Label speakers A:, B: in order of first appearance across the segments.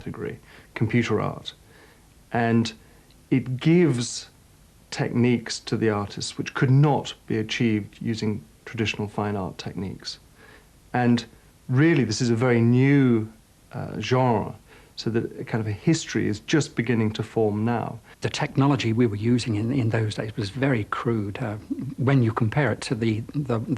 A: category, computer art. And it gives techniques to the artists which could not be achieved using traditional fine art techniques. And really, this is a very new genre, so that a kind of a history is just beginning to form now.
B: The technology we were using in those days was very crude. When you compare it to the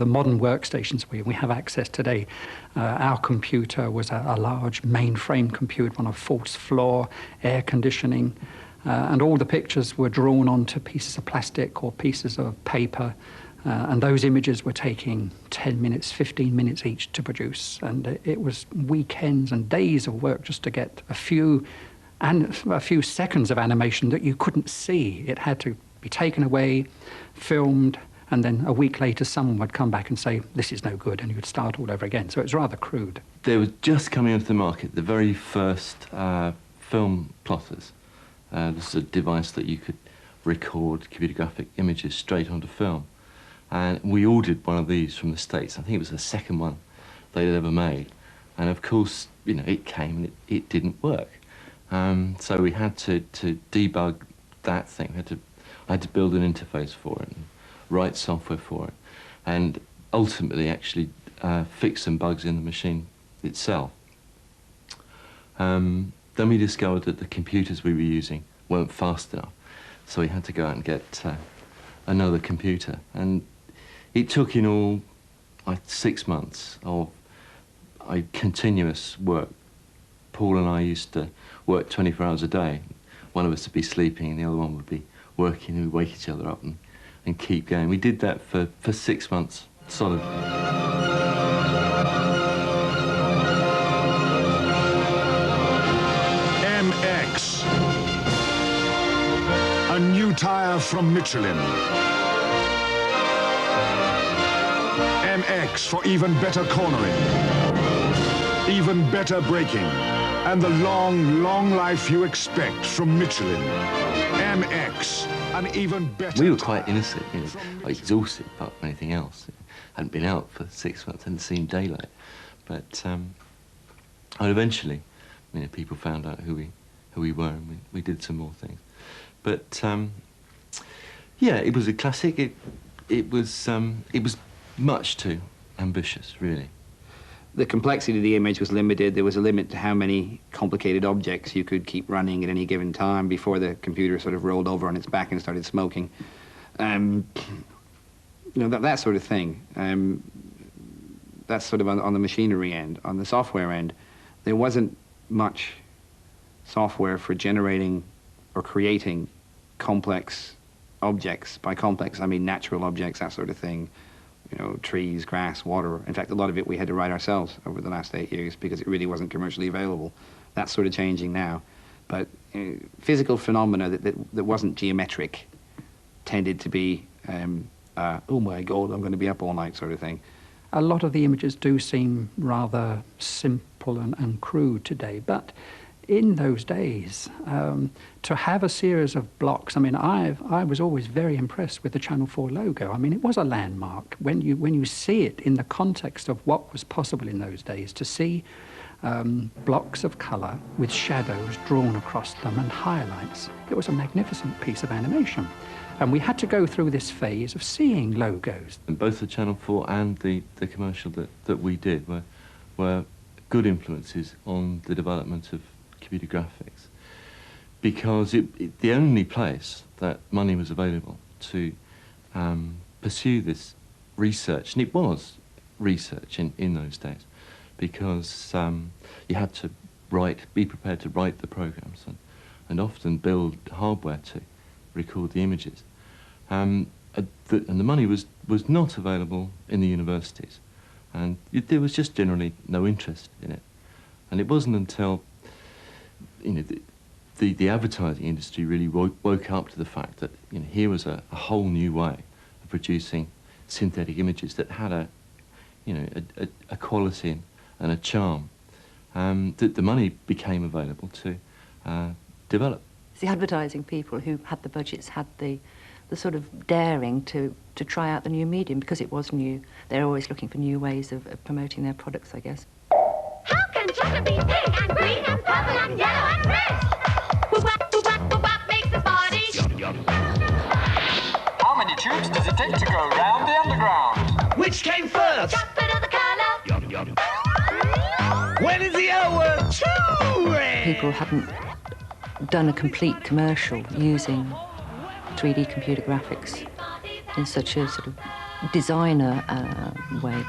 B: modern workstations we have access today, our computer was a large mainframe computer on a false floor, air conditioning, and all the pictures were drawn onto pieces of plastic or pieces of paper. And those images were taking 10 minutes, 15 minutes each to produce. And it was weekends and days of work just to get a few seconds of animation that you couldn't see. It had to be taken away, filmed, and then a week later someone would come back and say, this is no good, and you would start all over again. So it was rather crude.
C: They were just coming onto the market, the very first film plotters. This is a device that you could record computer graphic images straight onto film. And we ordered one of these from the States. I think it was the second one they'd ever made. And of course, you know, it came and it didn't work. So we had to debug that thing. I had to build an interface for it and write software for it. And ultimately actually fix some bugs in the machine itself. Then we discovered that the computers we were using weren't fast enough. So we had to go out and get another computer. And it took in all like 6 months of continuous work. Paul and I used to work 24 hours a day. One of us would be sleeping and the other one would be working, and we'd wake each other up and keep going. We did that for 6 months solid.
D: MX. A new tire from Michelin. MX for even better cornering, even better braking, and the long, long life you expect from Michelin. MX, an even better.
C: We were quite innocent, you know, exhausted apart from anything else. Hadn't been out for 6 months, hadn't seen daylight. But and eventually, you know, people found out who we were, and we did some more things. But yeah, it was a classic. It was much too ambitious, really.
E: The complexity of the image was limited. There was a limit to how many complicated objects you could keep running at any given time before the computer sort of rolled over on its back and started smoking. You know, that sort of thing. That's sort of on the machinery end. On the software end, there wasn't much software for generating or creating complex objects. By complex, I mean natural objects, that sort of thing. You know, trees, grass, water. In fact, a lot of it we had to write ourselves over the last 8 years because it really wasn't commercially available. That's sort of changing now. But physical phenomena that wasn't geometric tended to be, oh my God, I'm going to be up all night sort of thing.
B: A lot of the images do seem rather simple and crude today, but in those days, to have a series of blocks, I mean, I was always very impressed with the Channel 4 logo. I mean, it was a landmark. When you see it in the context of what was possible in those days, to see blocks of colour with shadows drawn across them and highlights, it was a magnificent piece of animation. And we had to go through this phase of seeing logos.
C: And both the Channel 4 and the commercial that we did were good influences on the development of computer graphics, because the only place that money was available to pursue this research, and it was research in those days, because you had to be prepared to write the programs and often build hardware to record the images. And the money was not available in the universities, and there was just generally no interest in it. And it wasn't until, you know, the advertising industry really woke up to the fact that, you know, here was a whole new way of producing synthetic images that had a quality and a charm, that the money became available to develop.
F: The advertising people who had the budgets had the sort of daring to try out the new medium because it was new. They're always looking for new ways of promoting their products, I guess.
G: How can and chocolate be pink and green and purple and yellow and red. Boop-bop makes the body.
H: How many tubes does it take to go round the underground?
I: Which came first?
G: Chocolate of the colour.
I: When is the hour? Too red.
F: People hadn't done a complete commercial using 3D computer graphics in such a sort of designer way.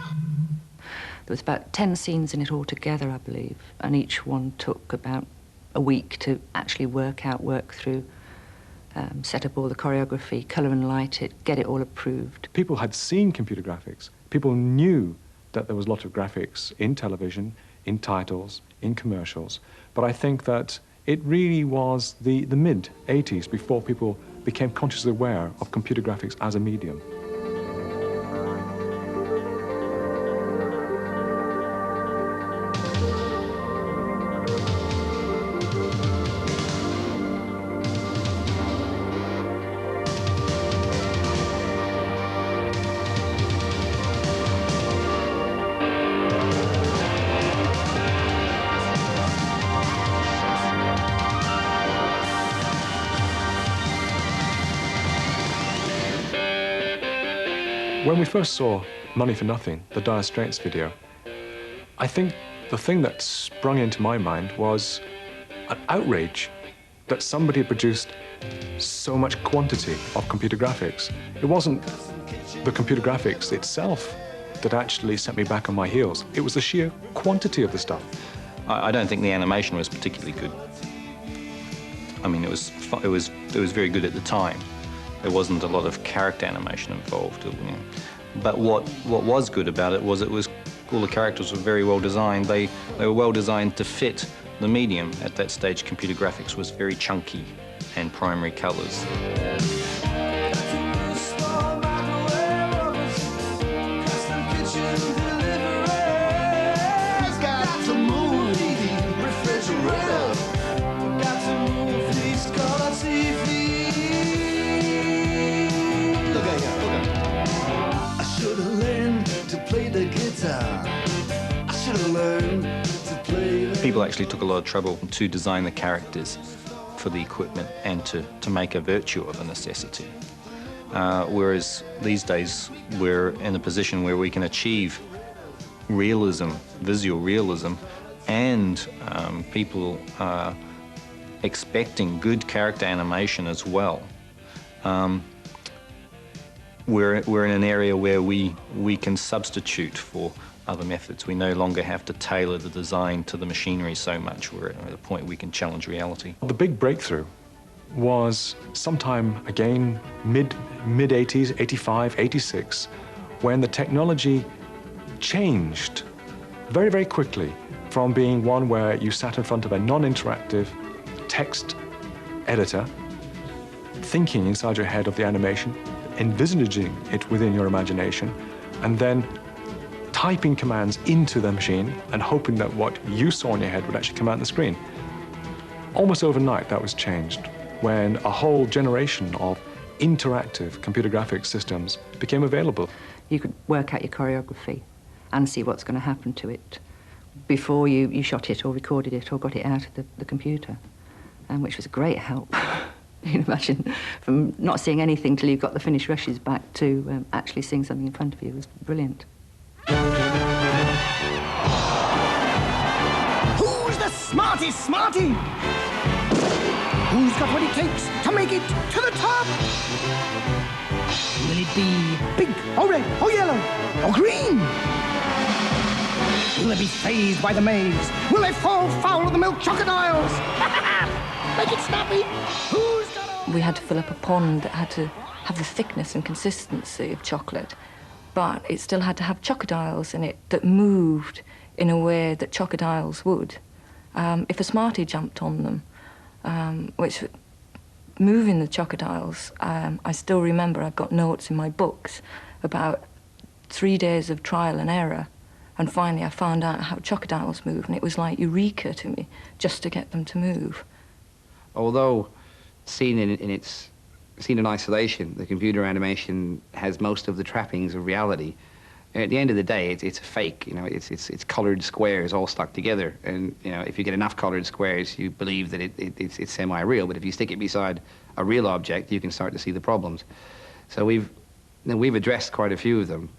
F: There was about 10 scenes in it altogether, I believe, and each one took about a week to actually work through, set up all the choreography, colour and light it, get it all approved.
J: People had seen computer graphics. People knew that there was a lot of graphics in television, in titles, in commercials, but I think that it really was the mid-80s before people became consciously aware of computer graphics as a medium. When we first saw Money for Nothing, the Dire Straits video, I think the thing that sprung into my mind was an outrage that somebody had produced so much quantity of computer graphics. It wasn't the computer graphics itself that actually set me back on my heels. It was the sheer quantity of the stuff.
K: I don't think the animation was particularly good. I mean, it was very good at the time. There wasn't a lot of character animation involved. But what was good about it was all the characters were very well designed. They were well designed to fit the medium. At that stage, computer graphics was very chunky and primary colors. People actually took a lot of trouble to design the characters for the equipment and to make a virtue of a necessity. Whereas these days we're in a position where we can achieve realism, visual realism, and people are expecting good character animation as well. We're in an area where we can substitute for other methods. We no longer have to tailor the design to the machinery so much. We're at a point we can challenge reality.
J: The big breakthrough was sometime, again, mid-80s, 85, 86, when the technology changed very, very quickly from being one where you sat in front of a non-interactive text editor, thinking inside your head of the animation, envisaging it within your imagination, and then typing commands into the machine and hoping that what you saw in your head would actually come out on the screen. Almost overnight, that was changed when a whole generation of interactive computer graphics systems became available.
F: You could work out your choreography and see what's going to happen to it before you shot it or recorded it or got it out of the computer, which was a great help. You can imagine, from not seeing anything till you got the finished rushes back to actually seeing something in front of you. It was brilliant.
I: Who's the smartest smarty? Who's got what it takes to make it to the top? Will it be pink, or red, or yellow, or green? Will they be fazed by the maze? Will they fall foul of the milk crocodiles? Make it snappy. Who's got
F: We had to fill up a pond that had to have the thickness and consistency of chocolate, but it still had to have crocodiles in it that moved in a way that crocodiles would. If a Smartie jumped on them, which moving the crocodiles, I still remember, I've got notes in my books about 3 days of trial and error, and finally I found out how crocodiles move, and it was like eureka to me, just to get them to move.
E: Although seen in isolation, the computer animation has most of the trappings of reality. At the end of the day, it's a fake. You know, it's coloured squares all stuck together, and you know, if you get enough coloured squares, you believe that it's semi-real. But if you stick it beside a real object, you can start to see the problems. So we've addressed quite a few of them,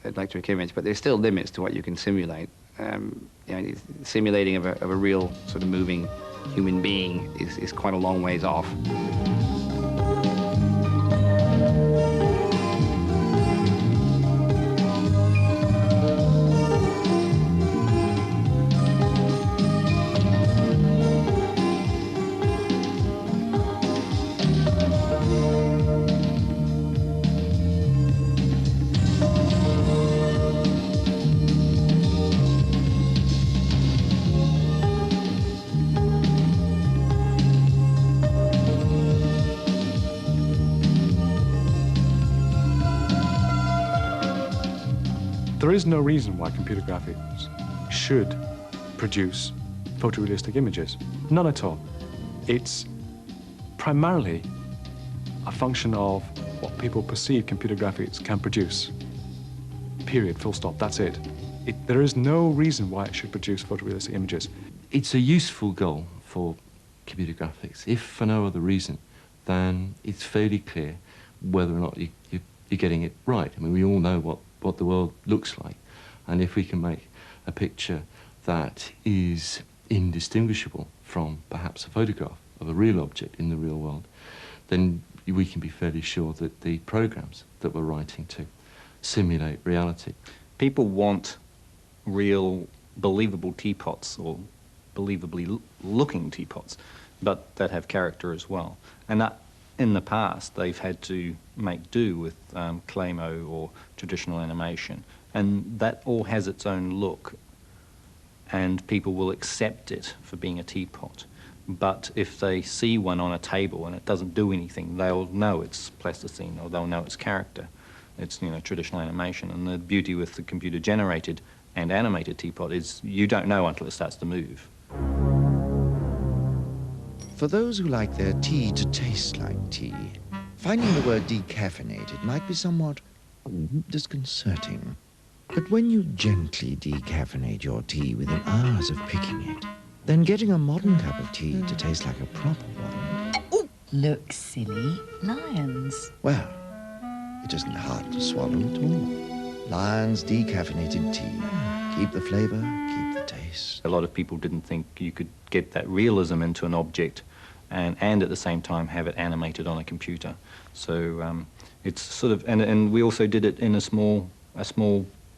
E: electric image, but there's still limits to what you can simulate. You know, simulating of a real sort of moving human being is quite a long ways off.
J: There is no reason why computer graphics should produce photorealistic images. None at all. It's primarily a function of what people perceive computer graphics can produce. Period, full stop, that's it. There is no reason why it should produce photorealistic images.
C: It's a useful goal for computer graphics, if for no other reason than it's fairly clear whether or not you're getting it right. I mean, we all know what the world looks like, and if we can make a picture that is indistinguishable from perhaps a photograph of a real object in the real world, then we can be fairly sure that the programs that we're writing to simulate reality.
K: People want real, believable teapots, or believably looking teapots, but that have character as well. And that, in the past, they've had to make do with Claymore or traditional animation, and that all has its own look, and people will accept it for being a teapot. But if they see one on a table and it doesn't do anything, they'll know it's plasticine, or they'll know it's character. It's, you know, traditional animation. And the beauty with the computer-generated and animated teapot is you don't know until it starts to move.
L: For those who like their tea to taste like tea, finding the word decaffeinated might be somewhat disconcerting. But when you gently decaffeinate your tea within hours of picking it, then getting a modern cup of tea to taste like a proper one...
M: Ooh, look, silly. Lions.
L: Well, it isn't hard to swallow at all. Lions decaffeinated tea. Keep the flavor, keep the taste.
K: A lot of people didn't think you could get that realism into an object and at the same time have it animated on a computer. So it's sort of, and we also did it in a small,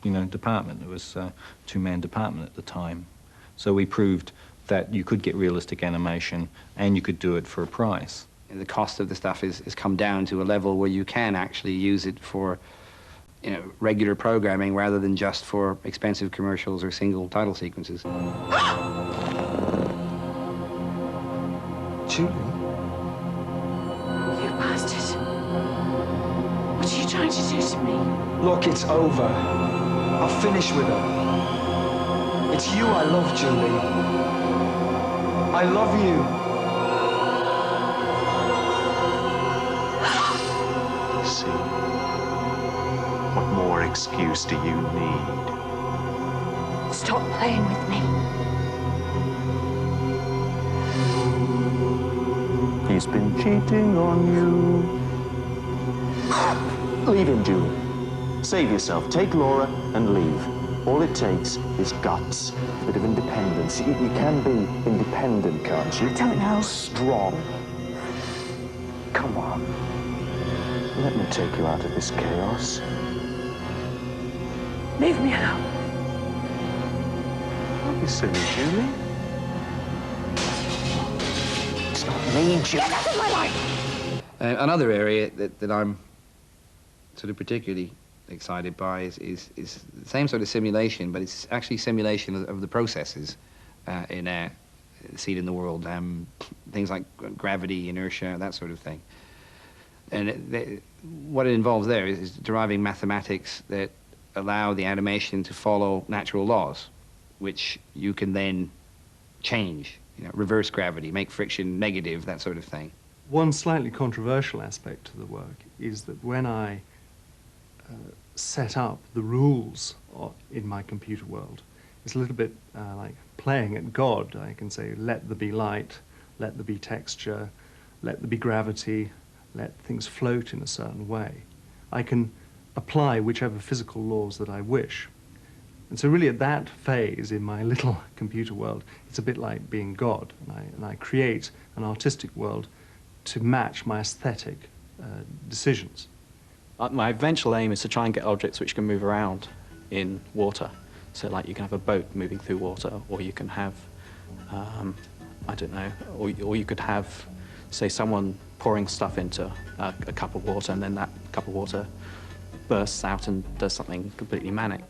K: you know, department. It was a two-man department at the time. So we proved that you could get realistic animation and you could do it for a price.
E: The cost of the stuff has come down to a level where you can actually use it for, you know, regular programming rather than just for expensive commercials or single title sequences.
I: Julie?
N: You bastard. What are you trying to do to me?
I: Look, it's over. I'll finish with her. It's you I love, Julie. I love you.
O: See, what more excuse do you need?
N: Stop playing with me.
O: He's been cheating on you. Leave him, Julie. Save yourself. Take Laura and leave. All it takes is guts, a bit of independence. You can be independent, can't you?
N: I don't know.
O: Strong. Come on. Let me take you out of this chaos.
N: Leave me alone.
O: Don't be silly, Julie. It's not me, Julie.
N: Get out of my life!
E: Another area that I'm sort of particularly excited by is the same sort of simulation, but it's actually simulation of the processes seen in the world. Things like gravity, inertia, that sort of thing. And what it involves there is deriving mathematics that allow the animation to follow natural laws, which you can then change. You know, reverse gravity, make friction negative, that sort of thing.
A: One slightly controversial aspect to the work is that when I set up the rules in my computer world. It's a little bit like playing at God. I can say, let there be light, let there be texture, let there be gravity, let things float in a certain way. I can apply whichever physical laws that I wish. And so really at that phase in my little computer world, it's a bit like being God, and I create an artistic world to match my aesthetic decisions.
P: My eventual aim is to try and get objects which can move around in water. So like you can have a boat moving through water, or you can have, I don't know, or you could have, say, someone pouring stuff into a cup of water, and then that cup of water bursts out and does something completely manic.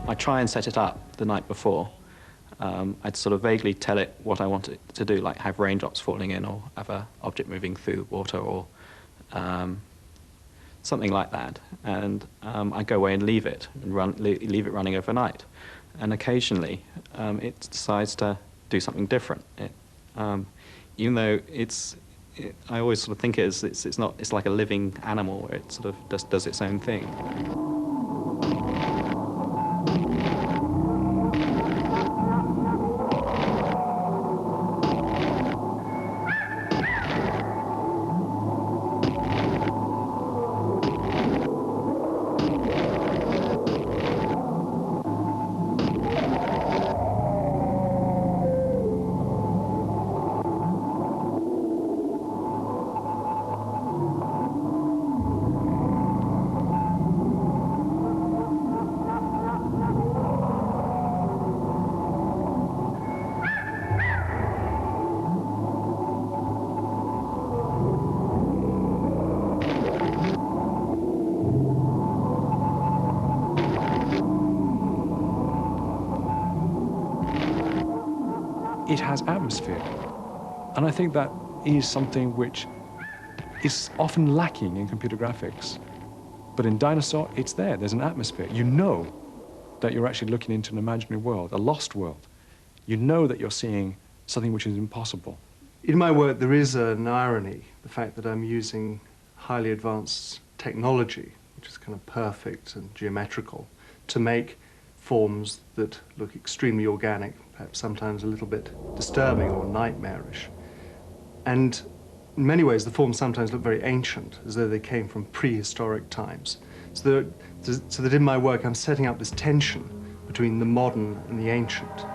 P: I try and set it up the night before. I'd sort of vaguely tell it what I want it to do, like have raindrops falling in, or have an object moving through water, or something like that. And I go away and leave it, and leave it running overnight. And occasionally, it decides to do something different. Even though I always sort of think it's like a living animal where it sort of does its own thing.
J: It has atmosphere. And I think that is something which is often lacking in computer graphics. But in Dinosaur, it's there. There's an atmosphere. You know that you're actually looking into an imaginary world, a lost world. You know that you're seeing something which is impossible.
A: In my work, there is an irony, the fact that I'm using highly advanced technology, which is kind of perfect and geometrical, to make forms that look extremely organic, perhaps sometimes a little bit disturbing or nightmarish. And in many ways, the forms sometimes look very ancient, as though they came from prehistoric times. So that in my work, I'm setting up this tension between the modern and the ancient.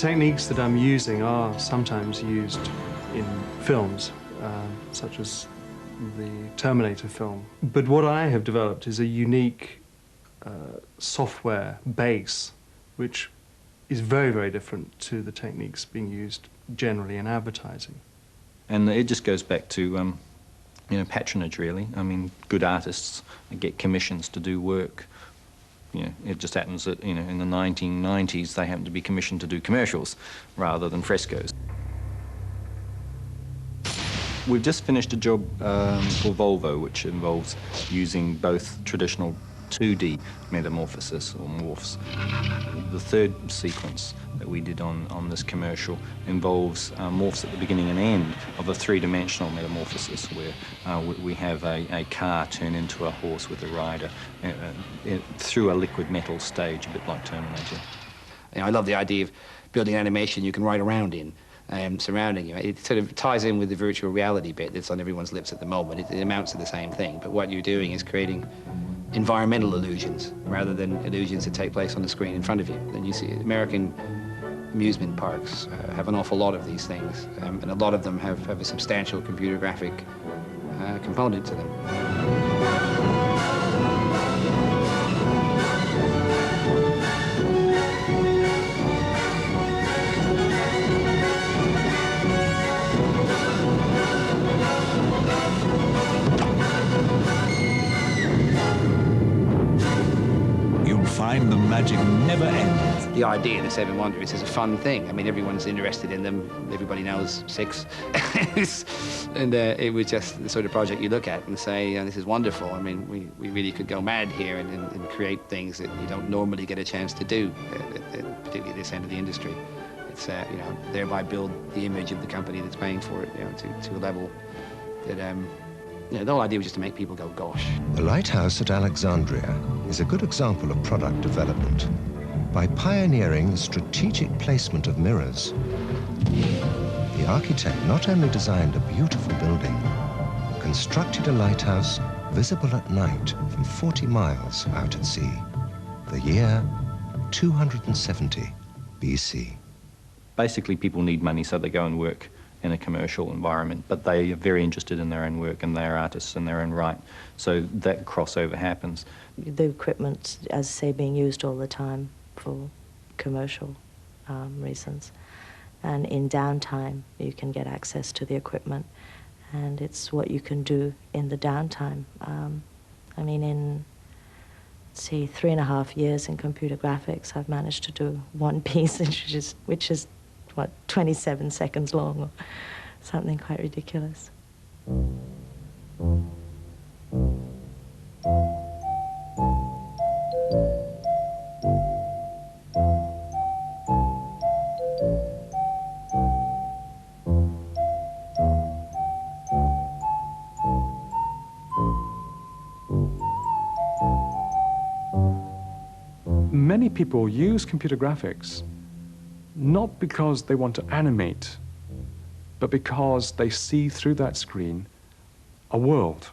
A: techniques that I'm using are sometimes used in films, such as the Terminator film. But what I have developed is a unique software base, which is very, very different to the techniques being used generally in advertising.
K: And it just goes back to, you know, patronage, really. I mean, good artists get commissions to do work. You know, it just happens that, you know, in the 1990s, they happened to be commissioned to do commercials rather than frescoes. We've just finished a job for Volvo, which involves using both traditional 2D metamorphosis, or morphs. The third sequence that we did on this commercial involves morphs at the beginning and end of a three-dimensional metamorphosis, where we have a car turn into a horse with a rider through a liquid metal stage, a bit like Terminator.
E: You know, I love the idea of building animation you can ride around in. Surrounding you. It sort of ties in with the virtual reality bit that's on everyone's lips at the moment. It amounts to the same thing, but what you're doing is creating environmental illusions rather than illusions that take place on the screen in front of you. And you see American amusement parks have an awful lot of these things, and a lot of them have a substantial computer graphic component to them.
Q: Find the magic never ends.
E: The idea of the Seven Wonders is a fun thing. I mean, everyone's interested in them. Everybody knows 6. And it was just the sort of project you look at and say, this is wonderful. I mean, we really could go mad here and create things that you don't normally get a chance to do, particularly at this end of the industry. It's, you know, thereby build the image of the company that's paying for it, you know, to a level that, you know, the whole idea was just to make people go, gosh.
R: The lighthouse at Alexandria is a good example of product development. By pioneering the strategic placement of mirrors, the architect not only designed a beautiful building, but constructed a lighthouse visible at night from 40 miles out at sea. The year 270 BC.
K: Basically, people need money, so they go and work in a commercial environment, but they are very interested in their own work and they are artists in their own right. So that crossover happens.
S: The equipment, as I say, being used all the time for commercial reasons. And in downtime, you can get access to the equipment, and it's what you can do in the downtime. I mean, in, let's see, 3.5 years in computer graphics, I've managed to do one piece, which is what, 27 seconds long, or something quite ridiculous.
J: Many people use computer graphics not because they want to animate, but because they see through that screen a world,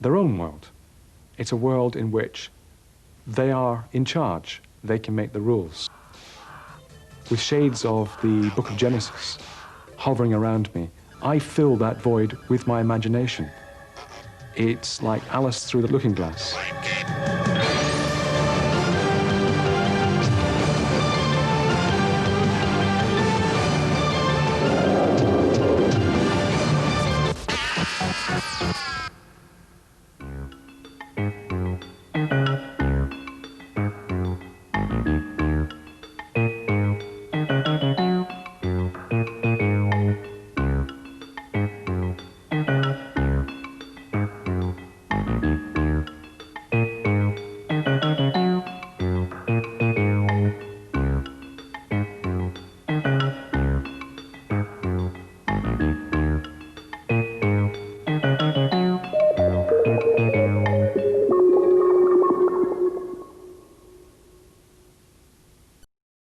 J: their own world. It's a world in which they are in charge. They can make the rules. With shades of the Book of Genesis hovering around me, I fill that void with my imagination. It's like Alice through the looking glass.